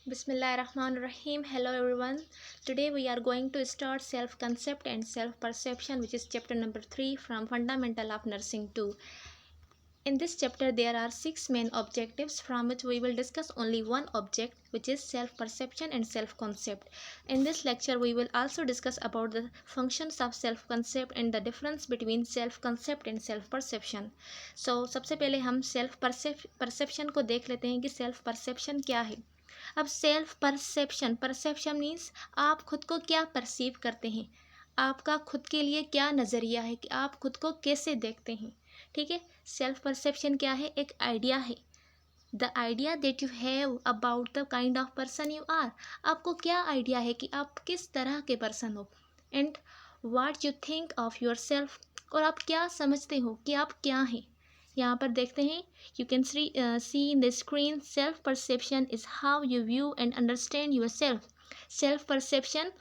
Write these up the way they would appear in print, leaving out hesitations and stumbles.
Bismillahirrahmanirrahim. Hello everyone. Today we are going to start self-concept and self-perception, which is chapter number 3 from Fundamental of Nursing 2. In this chapter there are 6 main objectives from which we will discuss only one object, which is self-perception and self-concept. In this lecture we will also discuss about the functions of self-concept and the difference between self-concept and self-perception. So सबसे पहले हम self-perception को देख लेते हैं कि self-perception क्या है। अब सेल्फ परसेप्शन मीन्स आप खुद को क्या परसीव करते हैं, आपका खुद के लिए क्या नज़रिया है कि आप खुद को कैसे देखते हैं। ठीक है, सेल्फ परसेप्शन क्या है? एक आइडिया है, the idea that you have about the kind of person you are. आपको क्या आइडिया है कि आप किस तरह के पर्सन हो, and what you think of your self, और आप क्या समझते हो कि आप क्या हैं। यहाँ पर देखते हैं, you can see in the screen, self perception is how you view and understand your self. Self perception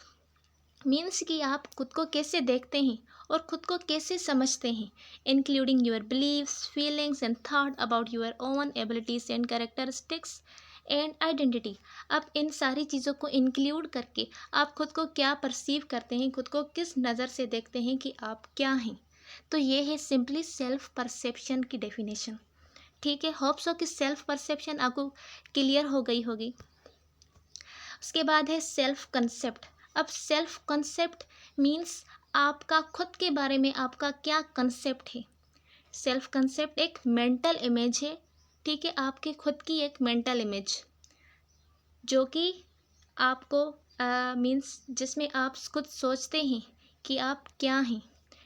means कि आप खुद को कैसे देखते हैं और खुद को कैसे समझते हैं, including your beliefs, feelings and thought about your own abilities and characteristics and identity. अब इन सारी चीज़ों को इंक्लूड करके आप खुद को क्या परसीव करते हैं, खुद को किस नज़र से देखते हैं कि आप क्या हैं। तो ये है सिंपली सेल्फ परसेप्शन की डेफिनेशन। ठीक है, होप सो कि सेल्फ परसेप्शन आपको क्लियर हो गई होगी। उसके बाद है सेल्फ कंसेप्ट। अब सेल्फ कंसेप्ट मीन्स आपका खुद के बारे में आपका क्या कंसेप्ट है। सेल्फ कंसेप्ट एक मेंटल इमेज है। ठीक है, आपके खुद की एक मेंटल इमेज जो कि आपको मीन्स जिसमें आप खुद सोचते हैं कि आप क्या हैं।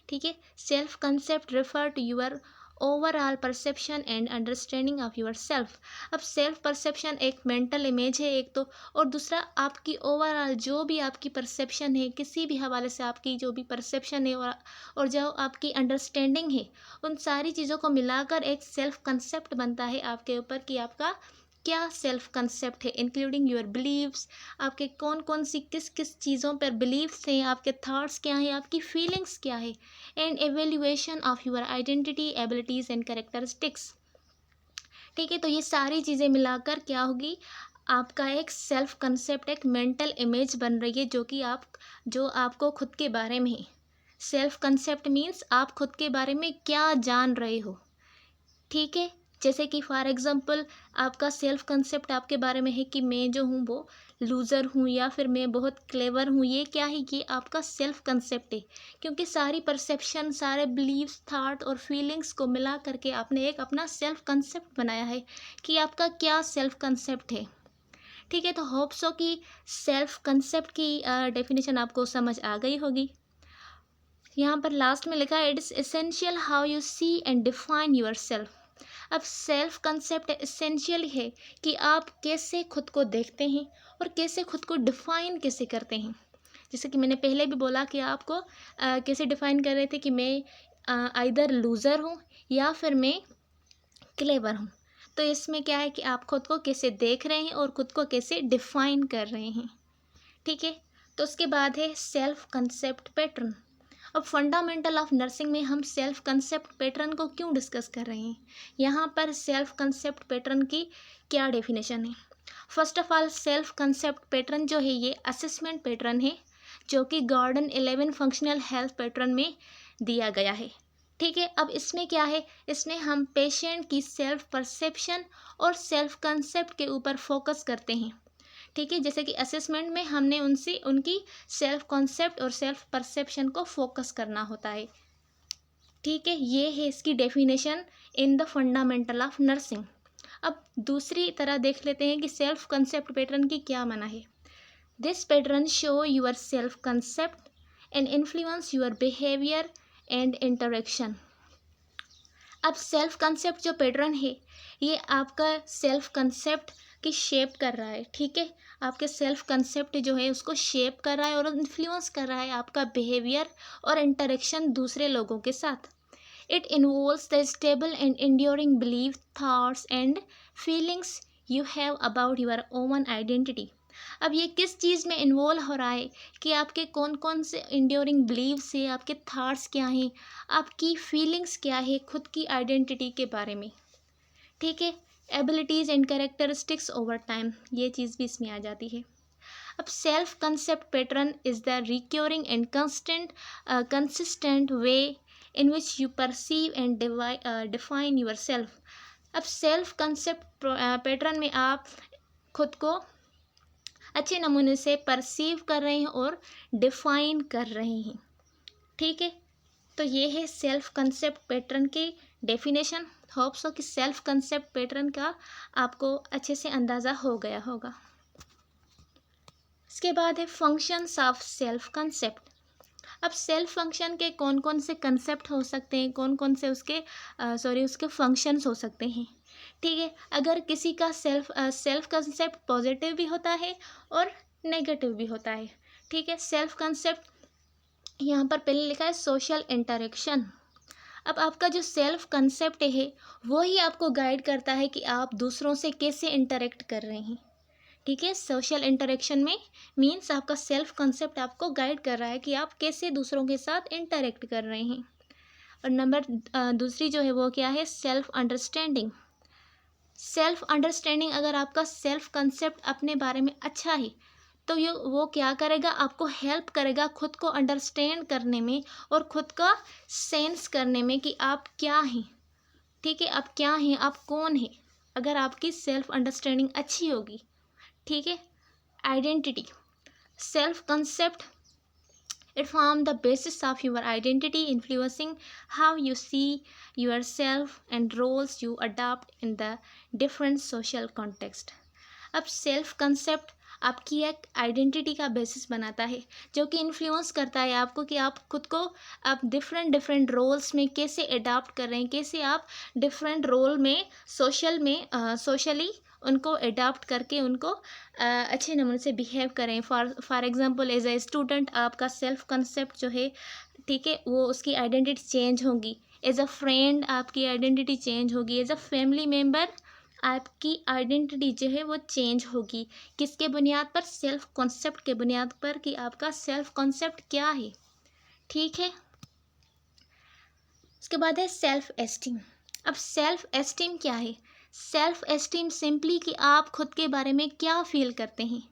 ठीक है, self concept refer to your overall perception and understanding of your self. अब सेल्फ परसेप्शन एक मेंटल इमेज है एक तो, और दूसरा आपकी ओवरऑल जो भी आपकी परसेप्शन है, किसी भी हवाले से आपकी जो भी परसेप्शन है और जो आपकी अंडरस्टैंडिंग है, उन सारी चीज़ों को मिलाकर एक सेल्फ कंसेप्ट बनता है आपके ऊपर कि आपका क्या सेल्फ कंसेप्ट है, इंक्लूडिंग योर बिलीव्स, आपके कौन कौन सी किस किस चीज़ों पर बिलीव्स हैं, आपके थॉट्स क्या हैं, आपकी फीलिंग्स क्या है, and evaluation of your identity, abilities and characteristics. ठीक है, तो ये सारी चीज़ें मिलाकर क्या होगी, आपका एक सेल्फ कंसेप्ट, एक मेंटल इमेज बन रही है जो आपको खुद के बारे में है। सेल्फ कंसेप्ट मीन्स आप खुद के बारे में क्या जान रहे हो। ठीक है, जैसे कि फॉर एग्जांपल आपका सेल्फ कंसेप्ट आपके बारे में है कि मैं जो हूँ वो लूज़र हूँ या फिर मैं बहुत क्लेवर हूँ। ये क्या है, ये आपका सेल्फ कंसेप्ट है, क्योंकि सारी परसेप्शन, सारे बिलीव्स, थॉट और फीलिंग्स को मिला करके आपने एक अपना सेल्फ कंसेप्ट बनाया है कि आपका क्या सेल्फ कंसेप्ट है। ठीक है, तो होप सो कि सेल्फ कंसेप्ट की डेफिनेशन आपको समझ आ गई होगी। यहाँ पर लास्ट में लिखा है, it is essential how you see and define your self. अब सेल्फ कंसेप्ट एसेंशियल है कि आप कैसे खुद को देखते हैं और कैसे खुद को डिफ़ाइन कैसे करते हैं। जैसे कि मैंने पहले भी बोला कि आपको कैसे डिफ़ाइन कर रहे थे कि मैं आइदर लूज़र हूँ या फिर मैं क्लेवर हूँ। तो इसमें क्या है कि आप खुद को कैसे देख रहे हैं और खुद को कैसे डिफ़ाइन कर रहे हैं। ठीक है, तो उसके बाद है सेल्फ कंसेप्ट पैटर्न। अब फंडामेंटल ऑफ नर्सिंग में हम सेल्फ कंसेप्ट पैटर्न को क्यों डिस्कस कर रहे हैं, यहाँ पर सेल्फ कंसेप्ट पैटर्न की क्या डेफिनेशन है। First of all, self concept pattern जो है ये असेसमेंट पैटर्न है जो कि गॉर्डन 11 फंक्शनल हेल्थ पैटर्न में दिया गया है। ठीक है, अब इसमें क्या है, इसमें हम पेशेंट की सेल्फ परसेप्शन और सेल्फ कंसेप्ट के ऊपर फोकस करते हैं। ठीक है, जैसे कि असेसमेंट में हमने उनकी सेल्फ कॉन्सेप्ट और सेल्फ परसेप्शन को फोकस करना होता है। ठीक है, ये है इसकी definition in the fundamental of nursing. अब दूसरी तरह देख लेते हैं कि सेल्फ कंसेप्ट पैटर्न की क्या माना है। This pattern show your self concept and influence your behaviour and interaction. अब सेल्फ कंसेप्ट जो पैटर्न है ये आपका सेल्फ कंसेप्ट की शेप कर रहा है। ठीक है, आपके सेल्फ कंसेप्ट जो है उसको शेप कर रहा है और इन्फ्लुएंस कर रहा है आपका बिहेवियर और इंटरेक्शन दूसरे लोगों के साथ। It involves the stable and enduring belief, thoughts and feelings you have about your own identity. अब ये किस चीज़ में इन्वॉल्व हो रहा है कि आपके कौन कौन से इंड्योरिंग बिलीव्स है, आपके थॉट्स क्या हैं, आपकी फीलिंग्स क्या है खुद की आइडेंटिटी के बारे में। ठीक है, abilities and characteristics over time, ये चीज़ भी इसमें आ जाती है। अब self concept pattern is the recurring and consistent way in which you perceive and define your self. अब सेल्फ कंसेप्ट पैटर्न में आप खुद को अच्छे नमूने से परसीव कर रहे हैं और डिफाइन कर रहे हैं। ठीक है, तो ये है सेल्फ कंसेप्ट पैटर्न की डेफिनेशन। होप सो कि सेल्फ कंसेप्ट पैटर्न का आपको अच्छे से अंदाज़ा हो गया होगा। इसके बाद है फंक्शंस ऑफ सेल्फ कंसेप्ट। अब सेल्फ फंक्शन के कौन कौन से कंसेप्ट हो सकते हैं, कौन कौन से उसके उसके फंक्शंस हो सकते हैं। ठीक है, अगर किसी का सेल्फ कंसेप्ट पॉजिटिव भी होता है और नेगेटिव भी होता है। ठीक है, सेल्फ कंसेप्ट यहाँ पर पहले लिखा है सोशल इंटरेक्शन। अब आपका जो सेल्फ कंसेप्ट है वो ही आपको गाइड करता है कि आप दूसरों से कैसे इंटरेक्ट कर रहे हैं। ठीक है, सोशल इंटरेक्शन में मीन्स आपका सेल्फ कंसेप्ट आपको गाइड कर रहा है कि आप कैसे दूसरों के साथ इंटरेक्ट कर रहे हैं। और दूसरी जो है वो क्या है, सेल्फ अंडरस्टैंडिंग। सेल्फ अंडरस्टैंडिंग, अगर आपका सेल्फ कंसेप्ट अपने बारे में अच्छा है तो वो क्या करेगा, आपको हेल्प करेगा खुद को अंडरस्टैंड करने में और खुद का सेंस करने में कि आप क्या हैं। ठीक है, आप क्या हैं, आप कौन हैं, अगर आपकी सेल्फ अंडरस्टैंडिंग अच्छी होगी। ठीक है, identity, self concept it form the basis of your identity, influencing how you see yourself and roles you adopt in the different social context. अब सेल्फ कंसेप्ट आपकी एक आइडेंटिटी का बेसिस बनाता है, जो कि इन्फ्लुएंस करता है आपको कि आप खुद को आप डिफरेंट रोल्स में कैसे अडॉप्ट कर रहे हैं, कैसे आप डिफरेंट रोल में सोशली उनको अडॉप्ट करके उनको अच्छे नमूने से बिहेव करें। For example as a student आपका सेल्फ कंसेप्ट जो है, ठीक है, वो उसकी आइडेंटिटी चेंज होगी। एज अ फ्रेंड आपकी आइडेंटिटी चेंज होगी। एज अ फैमिली मेम्बर आपकी आइडेंटिटी जो है वो चेंज होगी। किसके बुनियाद पर, सेल्फ कॉन्सेप्ट के बुनियाद पर कि आपका सेल्फ कॉन्सेप्ट क्या है। ठीक है, उसके बाद है सेल्फ एस्टीम। अब सेल्फ एस्टीम क्या है, सेल्फ एस्टीम सिंपली कि आप खुद के बारे में क्या फील करते हैं।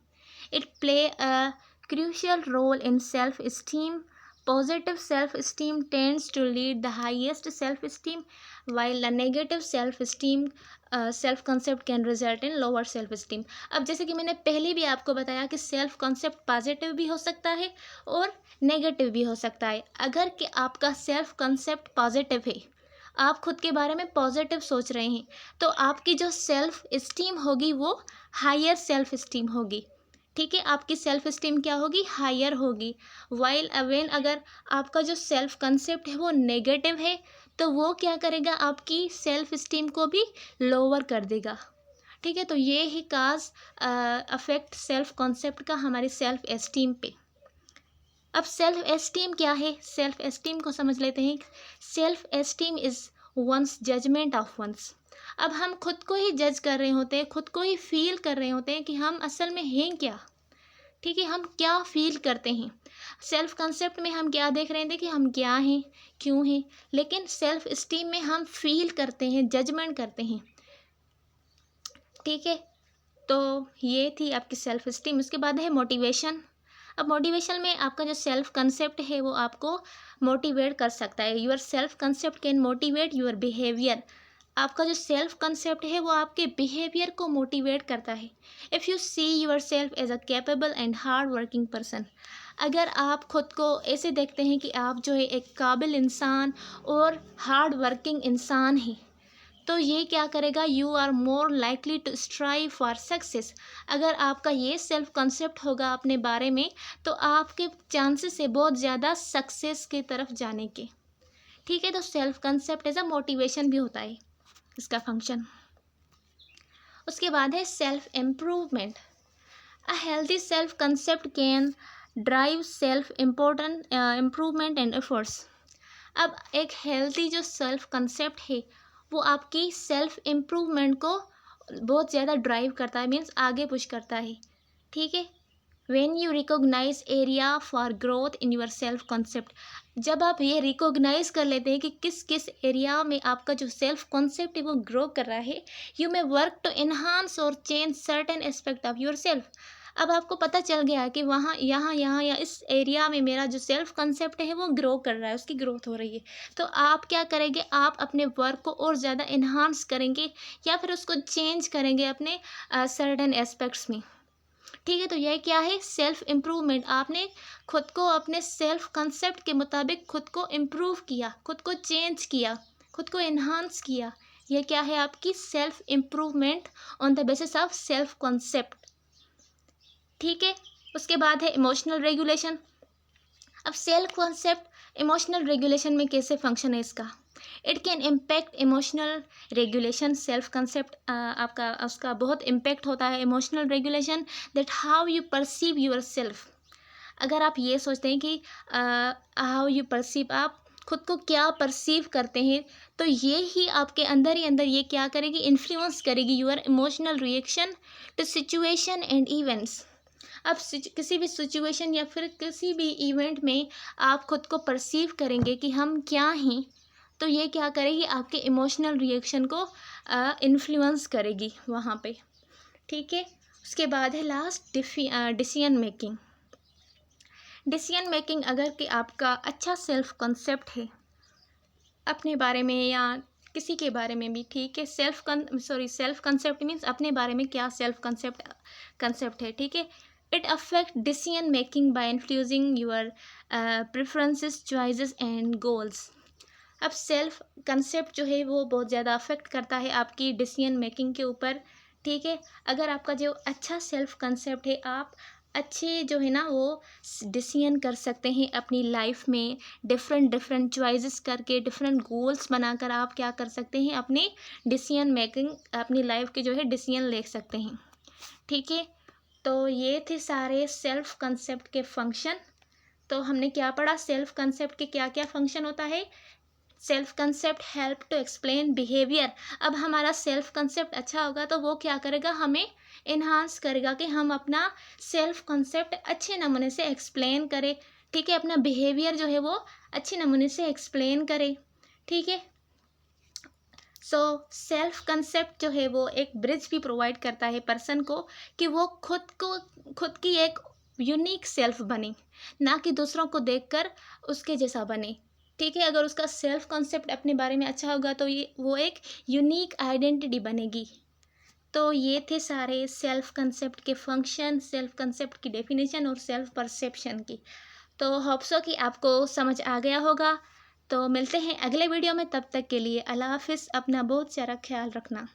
It play a crucial role in self esteem. Positive self-esteem tends to lead the highest self-esteem, while a negative self-concept can result in lower self-esteem. अब जैसे कि मैंने पहले भी आपको बताया कि सेल्फ कॉन्सेप्ट पॉजिटिव भी हो सकता है और नेगेटिव भी हो सकता है। अगर कि आपका सेल्फ कॉन्सेप्ट पॉजिटिव है, आप खुद के बारे में पॉजिटिव सोच रहे हैं, तो आपकी जो सेल्फ इस्टीम होगी वो हायर सेल्फ इस्टीम होगी। ठीक है, आपकी सेल्फ इस्टीम क्या होगी, हायर होगी। वाइल अवेन अगर आपका जो सेल्फ कंसेप्ट है वो नेगेटिव है तो वो क्या करेगा, आपकी सेल्फ इस्टीम को भी लोअर कर देगा। ठीक है, तो ये ही काज अफेक्ट सेल्फ कॉन्सेप्ट का हमारी सेल्फ एस्टीम पे। अब सेल्फ एस्टीम क्या है, सेल्फ एस्टीम को समझ लेते हैं। Self esteem is one's judgement of one's. अब हम खुद को ही जज कर रहे होते हैं, खुद को ही फील कर रहे होते हैं कि हम असल में हैं क्या। ठीक है, हम क्या फील करते हैं। सेल्फ कंसेप्ट में हम क्या देख रहे थे कि हम क्या हैं, क्यों हैं, लेकिन सेल्फ इस्टीम में हम फील करते हैं, जजमेंट करते हैं। ठीक है, तो ये थी आपकी सेल्फ इस्टीम। उसके बाद है मोटिवेशन। अब मोटिवेशन में आपका जो सेल्फ कंसेप्ट है वो आपको मोटिवेट कर सकता है। Your self concept can motivate your behaviour. आपका जो सेल्फ कंसेप्ट है वो आपके बिहेवियर को मोटिवेट करता है। If you see your self as a capable and hard working person, अगर आप खुद को ऐसे देखते हैं कि आप जो है एक काबिल इंसान और हार्ड वर्किंग इंसान हैं, तो ये क्या करेगा, you are more likely to strive for success. अगर आपका ये सेल्फ कंसेप्ट होगा अपने बारे में तो आपके चांसेस है बहुत ज़्यादा सक्सेस की तरफ जाने के। ठीक है, तो self concept as a motivation भी होता है इसका फंक्शन। उसके बाद है self improvement. A healthy self concept can drive self improvement and efforts. अब एक हेल्दी जो सेल्फ कंसेप्ट है वो आपकी सेल्फ इम्प्रूवमेंट को बहुत ज़्यादा ड्राइव करता है, मीन्स आगे पुश करता है। ठीक है, when you recognise area for growth in your self concept, जब आप ये रिकॉग्नाइज कर लेते हैं कि किस किस एरिया में आपका जो सेल्फ कॉन्सेप्ट है वो ग्रो कर रहा है, you may work to enhance और change certain aspect of your self. अब आपको पता चल गया कि वहाँ यहाँ यहाँ या इस एरिया में मेरा जो सेल्फ कंसेप्ट है वो ग्रो कर रहा है, उसकी ग्रोथ हो रही है। तो आप क्या करेंगे, आप अपने वर्क को और ज़्यादा इन्हांस करेंगे या फिर उसको चेंज करेंगे अपने सर्टेन एस्पेक्ट्स में। ठीक है, तो यह क्या है, सेल्फ इम्प्रूवमेंट। आपने खुद को अपने सेल्फ कंसेप्ट के मुताबिक खुद को इम्प्रूव किया, खुद को चेंज किया, खुद को इन्हांस किया। यह क्या है, आपकी self improvement on the basis of self concept. ठीक है, उसके बाद है इमोशनल रेगुलेशन। अब सेल्फ कॉन्सेप्ट इमोशनल रेगुलेशन में कैसे फंक्शन है इसका, it can impact emotional regulation. Self concept आपका उसका बहुत इम्पैक्ट होता है emotional regulation, that how you perceive your self. अगर आप ये सोचते हैं कि हाउ यू परसीव, आप खुद को क्या परसीव करते हैं, तो ये ही आपके अंदर ही अंदर ये क्या करेगी, इन्फ्लुएंस करेगी your emotional reaction to situation and events. अब किसी भी सिचुएशन या फिर किसी भी इवेंट में आप खुद को परसीव करेंगे कि हम क्या हैं, तो ये क्या करेगी, आपके इमोशनल रिएक्शन को इन्फ्लुएंस करेगी वहाँ पे। ठीक है, उसके बाद है last decision making. Decision making, अगर कि आपका अच्छा सेल्फ कॉन्सेप्ट है अपने बारे में या किसी के बारे में भी, ठीक है, सेल्फ कंसेप्ट मीन्स अपने बारे में क्या सेल्फ कंसेप्ट है, ठीक है। It affect decision making by influencing your preferences, choices and goals. अब सेल्फ कंसेप्ट जो है वो बहुत ज़्यादा अफेक्ट करता है आपकी डिसीजन मेकिंग के ऊपर। ठीक है, अगर आपका जो अच्छा सेल्फ कंसेप्ट है, आप अच्छे जो है ना वो डिसीजन कर सकते हैं अपनी लाइफ में, डिफरेंट डिफरेंट चॉइसेस करके, डिफरेंट गोल्स बनाकर आप क्या कर सकते हैं, अपनी डिसीजन मेकिंग, अपनी लाइफ के जो है डिसीजन ले सकते हैं। ठीक है, तो ये थे सारे सेल्फ कंसेप्ट के फंक्शन। तो हमने क्या पढ़ा, सेल्फ कंसेप्ट के क्या क्या फंक्शन होता है। Self concept help to explain behaviour. अब हमारा सेल्फ कंसेप्ट अच्छा होगा तो वो क्या करेगा, हमें इन्हांस करेगा कि हम अपना सेल्फ कंसेप्ट अच्छे नमूने से एक्सप्लेन करें। ठीक है, अपना बिहेवियर जो है वो अच्छे नमूने से एक्सप्लेन करें। ठीक है, सो सेल्फ कंसेप्ट जो है वो एक ब्रिज भी प्रोवाइड करता है पर्सन को कि वो खुद की एक यूनिक सेल्फ बने, ना कि दूसरों को देखकर उसके जैसा बने। ठीक है, अगर उसका सेल्फ कॉन्सेप्ट अपने बारे में अच्छा होगा तो ये वो एक यूनिक आइडेंटिटी बनेगी। तो ये थे सारे सेल्फ कंसेप्ट के फंक्शन, सेल्फ कंसेप्ट की डेफिनेशन और सेल्फ परसेप्शन की। तो होप सो कि आपको समझ आ गया होगा। तो मिलते हैं अगले वीडियो में, तब तक के लिए अल्लाह हाफिज़। अपना बहुत सारा ख्याल रखना।